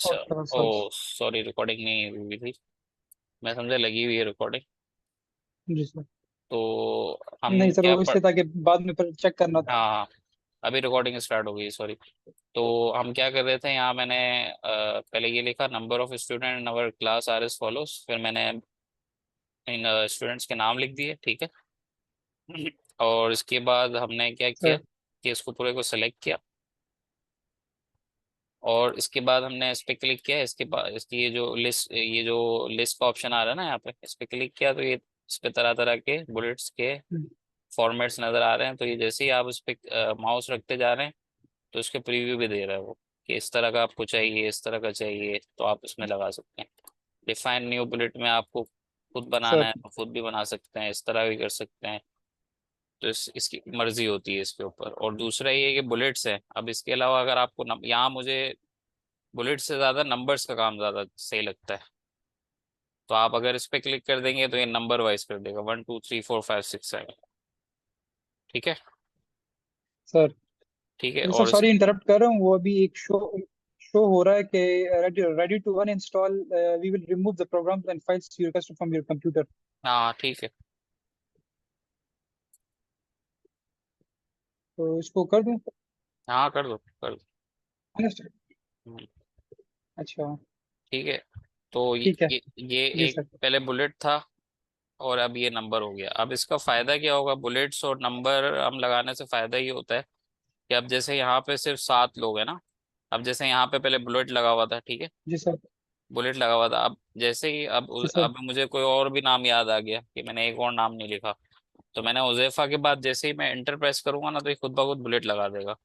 अच्छा। ओके ओ sir. Sorry, recording नहीं हुई थी। मैं समझा लगी हुई है रिकॉर्डिंग। जी सर। तो हम नहीं सर, क्या वो पढ़। इसलिए ताकि बाद में फिर चेक करना था। हाँ हाँ, अभी रिकॉर्डिंग स्टार्ट हो गई, सॉरी। तो हम क्या कर रहे थे यहाँ, मैंने पहले ये लिखा, number of student in our class are as follows, फिर मैंने इन स्टूडेंट्स के नाम लिख दिए, ठीक है। और इसके बाद हमने क्या किया सर। कि इसको पूरे को सेलेक्ट किया, और इसके बाद हमने इस पे क्लिक किया। इसके बाद इसकी ये जो लिस्ट का ऑप्शन आ रहा है ना यहाँ पे, इस पे क्लिक किया तो ये इस पे तरह तरह के बुलेट्स के हम्म, फॉर्मेट्स नजर आ रहे हैं। तो ये जैसे ही आप इस पे माउस रखते जा रहे हैं, तो इसके प्रीव्यू भी दे रहा है वो, कि इस तरह का आपको चाहिए, इस तरह का चाहिए, तो आप इसमें लगा सकते हैं। डिफाइन न्यू बुलेट में आपको खुद बनाना सर। है तो खुद भी बना सकते हैं, इस तरह भी कर सकते हैं। तो इसकी मर्जी होती है इसके ऊपर। और दूसरा ये है कि बुलेट्स है, अब इसके अलावा अगर आपको यहाँ मुझे बुलेट से ज्यादा नंबर्स का काम ज्यादा सही लगता है। तो आप अगर इस पे क्लिक कर देंगे तो ये नंबर वाइज कर देगा, 1 2 3 4 5 6 7। ठीक है। सर। ठीक है। सर और सॉरी इंटरप्ट कर रहा हूँ, वो अभी एक शो शो हो रहा है कि ready ready to uninstall, we will remove the programs and files you request from your computer. हाँ ठीक है। तो इसको कर दूँ? हाँ कर दो, कर दो। Understood? हम्म, अच्छा। ठीक है। तो ठीक है। ये जी एक सर। पहले बुलेट था, और अब ये नंबर हो गया। अब इसका फायदा क्या होगा, बुलेट्स और नंबर हम लगाने से फायदा ये होता है कि अब जैसे यहाँ पे सिर्फ 7 लोग हैं ना। अब जैसे यहाँ पे पहले बुलेट लगा हुआ था, ठीक है। जी सर। बुलेट लगा हुआ था, अब जैसे ही जी सर। अब मुझे कोई और भी नाम याद आ गया कि मैंने एक और नाम नहीं लिखा। तो मैंने उज़ैफा के बाद जैसे ही मैं एंटर प्रेस करूंगा ना, तो ये खुद ब खुद बुलेट लगा देगा।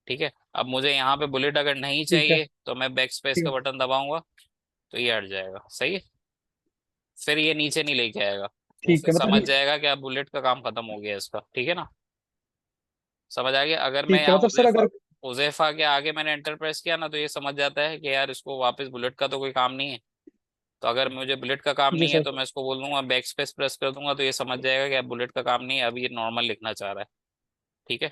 ठीक है। अब मुझे यहाँ पे बुलेट अगर नहीं ठीक है। चाहिए तो मैं बैक स्पेस ठीक का है। बटन दबाऊंगा, तो ये हट जाएगा, सही है। फिर ये नीचे नहीं लेके आएगा। वो ठीक फिर है मतलब समझ ये। जाएगा कि अब बुलेट का काम खत्म हो गया इसका, ठीक है ना। समझ आ गया। अगर मैं ठीक है यहाँ मतलब सर उज़ैफा अगर। उज़ैफा के आगे मैंने एंटर प्रेस किया ना, तो ये समझ जाता है कि यार इसको वापस बुलेट का तो कोई काम नहीं है। तो अगर मुझे बुलेट का काम जी नहीं है सर। तो मैं इसको बोल दूंगा, बैक स्पेस प्रेस कर दूंगा, तो ये समझ जाएगा कि अब बुलेट का काम नहीं है, अब ये नॉर्मल लिखना चाह रहा है। ठीक है।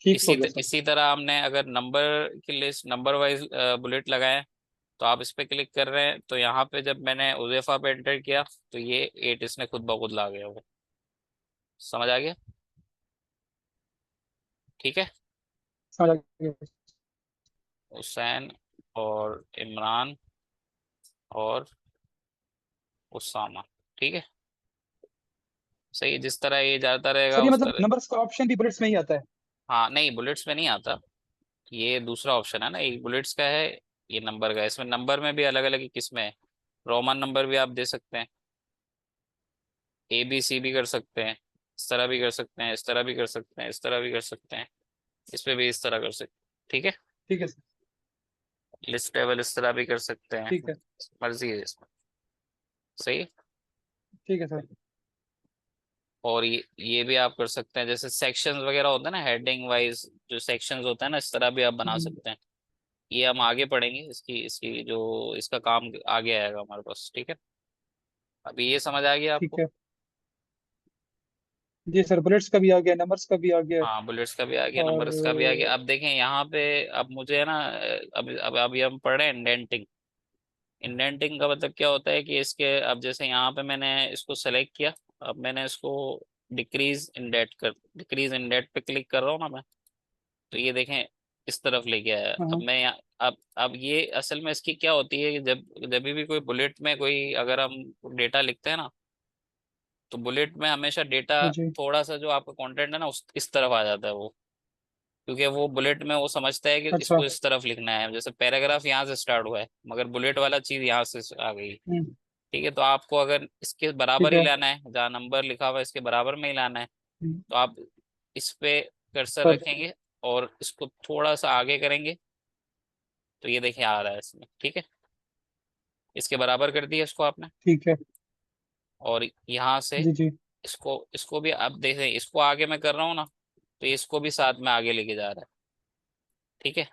ठीक हो गया सर। इसी तरह हमने अगर नंबर की लिस्ट नंबर वाइज बुलेट लगाए, तो आप इस पे क्लिक कर रहे हैं, तो यहाँ पे जब मैंने उज़ैफा पे एंटर किया, तो ये 8 इसने खुद ब खुद ला गया वो। समझ आ गया। ठीक है। समझ आ गया। हुसैन और इमरान और उसामा। ठीक है। सही है, जिस तरह ये जाता रहेगा सर ये उस मतलब तरह। नंबर्स का ऑप्शन भी बुलेट्स में ही आता है? हाँ नहीं, बुलेट्स में नहीं आता। ये दूसरा ऑप्शन है ना, एक बुलेट्स का है, ये नंबर का है। इसमें नंबर में भी अलग अलग किस्में हैं। रोमन नंबर भी आप दे सकते हैं, ए बी सी भी कर सकते हैं, इस तरह भी कर सकते हैं, इस तरह भी कर सकते हैं, इस तरह भी कर सकते हैं, इस पे भी इस तरह कर सकते हैं। ठीक है। ठीक है सर। लिस्ट टेबल इस तरह भी कर सकते हैं, ठीक है। मर्जी है इसमें। सही है। ठीक है सर। और ये भी आप कर सकते हैं, जैसे सेक्शंस वगैरह होते हैं ना, हेडिंग वाइज जो सेक्शंस होते हैं ना, इस तरह भी आप बना हम्म, सकते हैं। ये हम आगे पढ़ेंगे, इसकी इसकी जो इसका काम आगे आएगा हमारे पास, ठीक है। अभी ये समझ आ गया ठीक आपको। है। जी सर, बुलेट्स का भी आ गया, नंबर्स का भी आ गया। हाँ, बुलेट्स का भी आ गया, और नंबर्स का भी आ गया। अब देखें यहाँ पे, अब मुझे है ना, अब अभी हम पढ़ रहे हैं इंडेंटिंग। इंडेंटिंग का मतलब क्या होता है कि इसके, अब जैसे यहाँ पे मैंने इसको सेलेक्ट किया, अब मैंने इसको डिक्रीज इन डेट पे क्लिक कर रहा हूँ ना मैं, तो ये देखें इस तरफ लेके आया। अब हाँ। मैं यहाँ, अब ये असल में इसकी क्या होती है कि जब भी कोई बुलेट में कोई अगर हम डेटा लिखते हैं ना, तो बुलेट में हमेशा डेटा जी जी। थोड़ा सा जो आपका कंटेंट है ना उस इस तरफ आ जाता है वो। क्योंकि वो बुलेट में वो समझता है कि अच्छा। इसको इस तरफ लिखना है, जैसे पैराग्राफ यहाँ से स्टार्ट हुआ है मगर बुलेट वाला चीज यहाँ से आ गई। हम्म, ठीक है। तो आपको अगर इसके बराबर ठीक ही है। लाना है, जहाँ नंबर लिखा हुआ है इसके बराबर में ही लाना है, हम्म, तो आप इस पे कर्सर सर। रखेंगे और इसको थोड़ा सा आगे करेंगे, तो ये देखिए आ रहा है इसमें। ठीक है। इसके बराबर कर दिया इसको आपने। ठीक है। और यहाँ से जी जी। इसको इसको भी आप देखें, इसको आगे मैं कर रहा हूँ ना, तो इसको भी साथ में आगे लेके जा रहा है। ठीक है।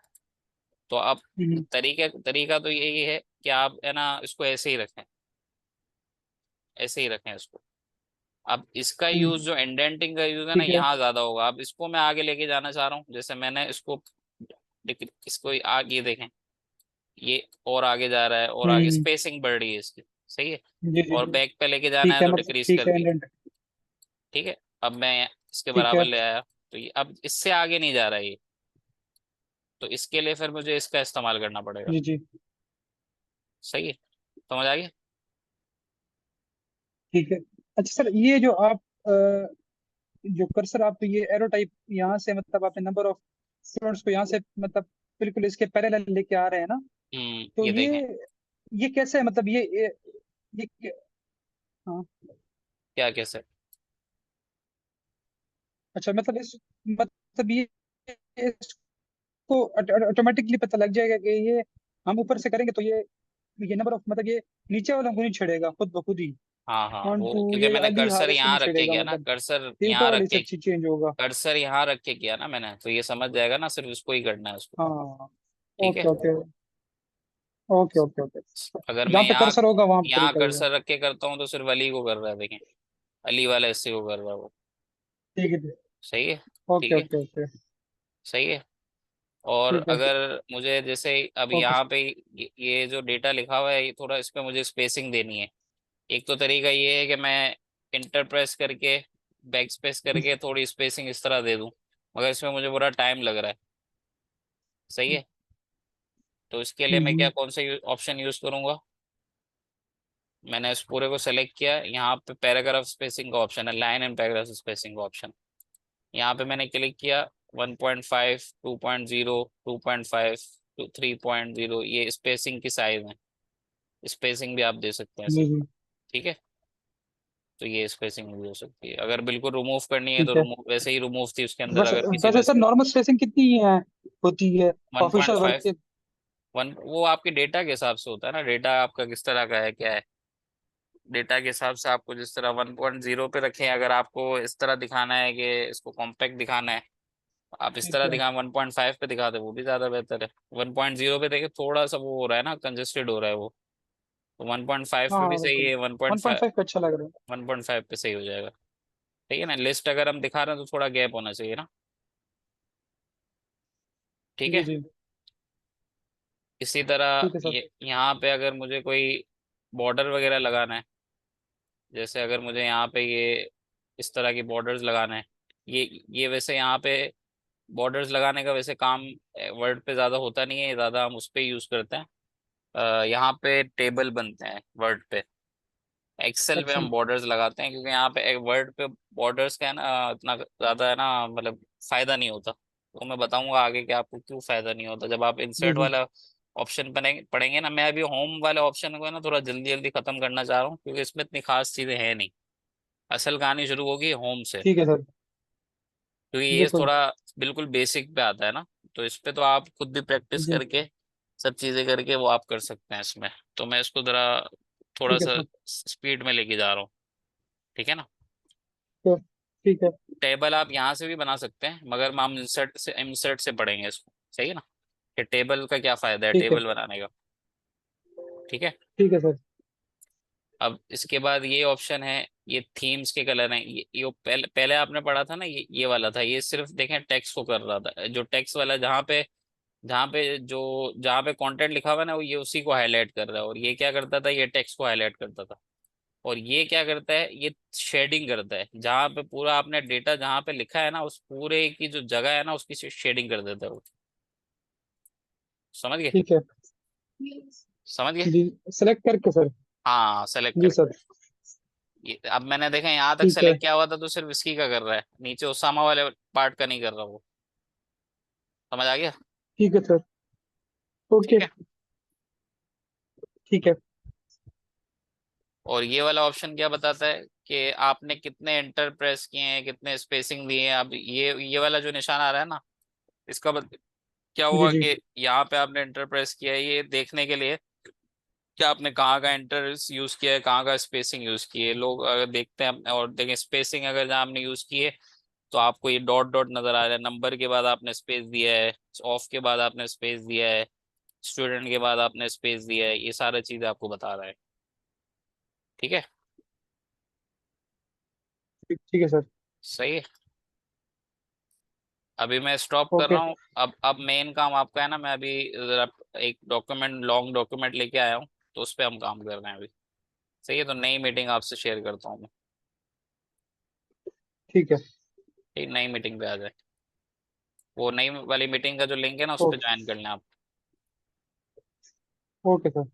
तो आप हम्म, तरीका तो यही है कि आप है ना इसको ऐसे ही रखें, ऐसे ही रखें इसको। अब इसका यूज, हम्म, जो इंडेंटिंग का यूज है ना, ठीक है। यहाँ ज्यादा होगा। अब इसको मैं आगे लेके जाना चाह रहा हूँ, जैसे मैंने इसको इसको आगे देखें, ये और आगे जा रहा है और आगे हम्म। स्पेसिंग बढ़ रही है इसकी। सही है। जी जी और जी। बैक पे लेके जाना ठीक है है, तो मतलब डिक्रीज ठीक कर है दी। इंडेंट। ठीक है। अब मैं इसके ठीक बराबर है। ले आया, तो ये अब इससे आगे नहीं जा रहा है ये, तो इसके लिए फिर मुझे इसका इस्तेमाल करना पड़ेगा। जी जी। सही है। समझ आ गया। ठीक है। अच्छा सर, ये जो आप जो कर्सर आप ये एरो टाइप यहाँ से, मतलब आपने नंबर ऑफ स्टूडेंट्स को यहाँ से मतलब बिल्कुल इसके पैरेलल लेके आ रहे हैं ना, तो ये देखें। ये कैसे है, मतलब ये हाँ। क्या कैसे। अच्छा, मतलब मतलब ये इसको ऑटोमेटिकली पता लग जाएगा कि ये हम ऊपर से करेंगे तो ये नंबर ऑफ, मतलब ये नीचे वालों को नहीं छेड़ेगा, खुद ब खुद ही हाँ हाँ, वन वो टू क्योंकि ये मैंने अली कर्सर हारिस को यहाँ नहीं रख के छेड़ेगा, किया ना, मतलब कर्सर ये ऊपर यहाँ वाले रख के, सब चीज चेंज होगा। कर्सर यहाँ रख के किया ना मैंने, तो ये समझ जाएगा ना, सिर्फ उसको ही करना है उसको। हाँ। ठीक है। Okay okay. Okay okay okay. अगर मैं जहाँ पे यहाँ कर्सर होगा वहां पे यहाँ करेगा। कर्सर रख के करता हूँ तो सिर्फ अली को कर रहा है, देखें, अली वाला इससे को कर रहा है वो। ठीक है। सही है। ओके ठीक है। Okay okay. सही है। और ठीक है। अगर मुझे जैसे अब ओके। यहाँ पे ये जो डेटा लिखा हुआ है, ये थोड़ा इस पे मुझे स्पेसिंग देनी है। एक तो तरीका ये है कि मैं इंटर प्रेस करके बैक स्पेस करके थोड़ी स्पेसिंग इस तरह दे दूं, मगर इसमें मुझे पूरा टाइम लग रहा है। सही है। तो इसके लिए मैं क्या, हम्म। कौन सा ऑप्शन यूज करूंगा। मैंने इस पूरे को सेलेक्ट किया, यहाँ पे पैराग्राफ स्पेसिंग का ऑप्शन है, लाइन एंड पैराग्राफ स्पेसिंग का ऑप्शन। यहाँ पे मैंने क्लिक किया, 1.5, 2.0, 2.5, 3.0, ये स्पेसिंग की साइज है। स्पेसिंग भी आप दे सकते हैं जी इसमें। जी। ठीक है। तो ये स्पेसिंग भी हो सकती है, अगर बिल्कुल रिमूव करनी है तो ठीक है। रिमूव, वैसे ही रिमूव थी उसके अंदर, वैसे अगर किसी वैसे में सर नॉर्मल स्पेसिंग कितनी है होती है one point official work five के? वन वो आपके डेटा के हिसाब से होता है ना, डेटा आपका किस तरह का है क्या है। डेटा के हिसाब से आपको जिस तरह 1.0 पे रखें, अगर आपको इस तरह दिखाना है कि इसको कॉम्पैक्ट दिखाना है, आप इस ठीक तरह है। दिखा, 1.5 पे दिखा दे वो भी ज्यादा बेहतर है। 1.0 पे देखिए थोड़ा सा वो हो रहा है ना, कंजेस्टेड हो रहा है वो, तो 1.5 हाँ पे भी हाँ सही बिल्कुल। है, वन पॉइंट 1.5 फाइव पे अच्छा लग रहा 1.5 पे सही हो जाएगा। ठीक है ना, लिस्ट अगर हम दिखा रहे हैं तो थोड़ा गैप होना चाहिए ना। है। ठीक जी है। जी। इसी तरह ठीक है सर। ये यहाँ पे अगर मुझे कोई बॉर्डर वगैरह लगाना है, जैसे अगर मुझे यहाँ पे ये इस तरह की बॉर्डर्स लगाना है, ये वैसे यहाँ पे बॉर्डर्स लगाने का वैसे काम वर्ड पे ज़्यादा होता नहीं है, ज़्यादा हम उस पे यूज़ करते हैं। यहाँ पे टेबल बनते हैं वर्ड पे, एक्सेल पे एक्सेल। हम बॉर्डर्स लगाते हैं, क्योंकि यहाँ पे एक वर्ड पे बॉर्डर्स का है ना इतना ज़्यादा है ना, मतलब फ़ायदा नहीं होता। तो मैं बताऊंगा आगे कि आपको क्यों फ़ायदा नहीं होता जब आप जी इंसर्ट जी। वाला ऑप्शन पढ़ेंगे पढ़ेंगे ना। मैं अभी होम वाले ऑप्शन को है ना थोड़ा जल्दी जल्दी ख़त्म करना चाह रहा हूँ, क्योंकि इसमें इतनी खास चीज़ें हैं नहीं। असल कहानी शुरू होगी होम से, ठीक है सर। क्योंकि ये बिल्कुल। थोड़ा बिल्कुल बेसिक पे आता है ना, तो इस पे तो आप खुद भी प्रैक्टिस जी। करके सब चीजें करके वो आप कर सकते हैं इसमें। तो मैं इसको जरा थोड़ा ठीक है सा सर। स्पीड में लेके जा रहा हूँ। ठीक है ना। तो ठीक है। टेबल आप यहाँ से भी बना सकते हैं, मगर हम इंसर्ट से पढ़ेंगे इसको। सही है ना, कि टेबल का क्या फायदा है ठीक है। टेबल बनाने का। ठीक है। ठीक है सर। अब इसके बाद ये ऑप्शन है, ये थीम्स के कलर हैं, ये पहले पहले आपने पढ़ा था ना, ये वाला था, ये सिर्फ देखें टेक्स्ट को कर रहा था, जो टेक्स्ट वाला जहाँ पे कंटेंट लिखा हुआ है ना, वो ये उसी को हाईलाइट कर रहा है, और ये क्या करता था, ये टेक्स्ट को हाईलाइट करता था। और ये क्या करता है, ये शेडिंग करता है, जहाँ पे पूरा आपने डेटा जहाँ पे लिखा है ना, उस पूरे की जो जगह है ना उसकी शेडिंग कर देता है वो। समझ गए। ठीक है। समझ गए। जी, सेलेक्ट करके सर। हाँ, सेलेक्ट जी करके। सर। अब मैंने देखा यहाँ तक ठीक है। सेलेक्ट किया हुआ था, तो सिर्फ इसकी का कर रहा है, नीचे उसामा वाले पार्ट का नहीं कर रहा वो। समझ आ गया। ठीक है सर। ठीक ओके। है। ठीक है। और ये वाला ऑप्शन क्या बताता है कि आपने कितने एंटर प्रेस किए हैं, कितने स्पेसिंग दिए हैं। अब ये वाला जो निशान आ रहा है ना, इसका क्या जी हुआ जी। कि यहाँ पे आपने एंटर प्रेस किया है, ये देखने के लिए कि आपने कहाँ का एंटर यूज किया है, कहाँ का स्पेसिंग यूज की है। लोग अगर देखते हैं और देखें स्पेसिंग अगर जहाँ आपने यूज की है, तो आपको ये डॉट डॉट नजर आ रहा है, नंबर के बाद आपने स्पेस दिया है, ऑफ के बाद आपने स्पेस दिया है, स्टूडेंट के बाद आपने स्पेस दिया है, ये सारा चीज आपको बता रहा है। ठीक है। ठीक है सर। सही है। अभी मैं स्टॉप कर ओके। रहा हूँ। अब मेन काम आपका है ना, मैं अभी जरा एक डॉक्यूमेंट, लॉन्ग डॉक्यूमेंट लेके आया हूँ, तो उस पर हम काम कर रहे हैं अभी। सही है, तो नई मीटिंग आपसे शेयर करता हूँ मैं। ठीक है। ठीक, नई मीटिंग पे आ जाए। वो नई वाली मीटिंग का जो लिंक है ना, उस पर ओके। ज्वाइन कर लें आप। Okay sir.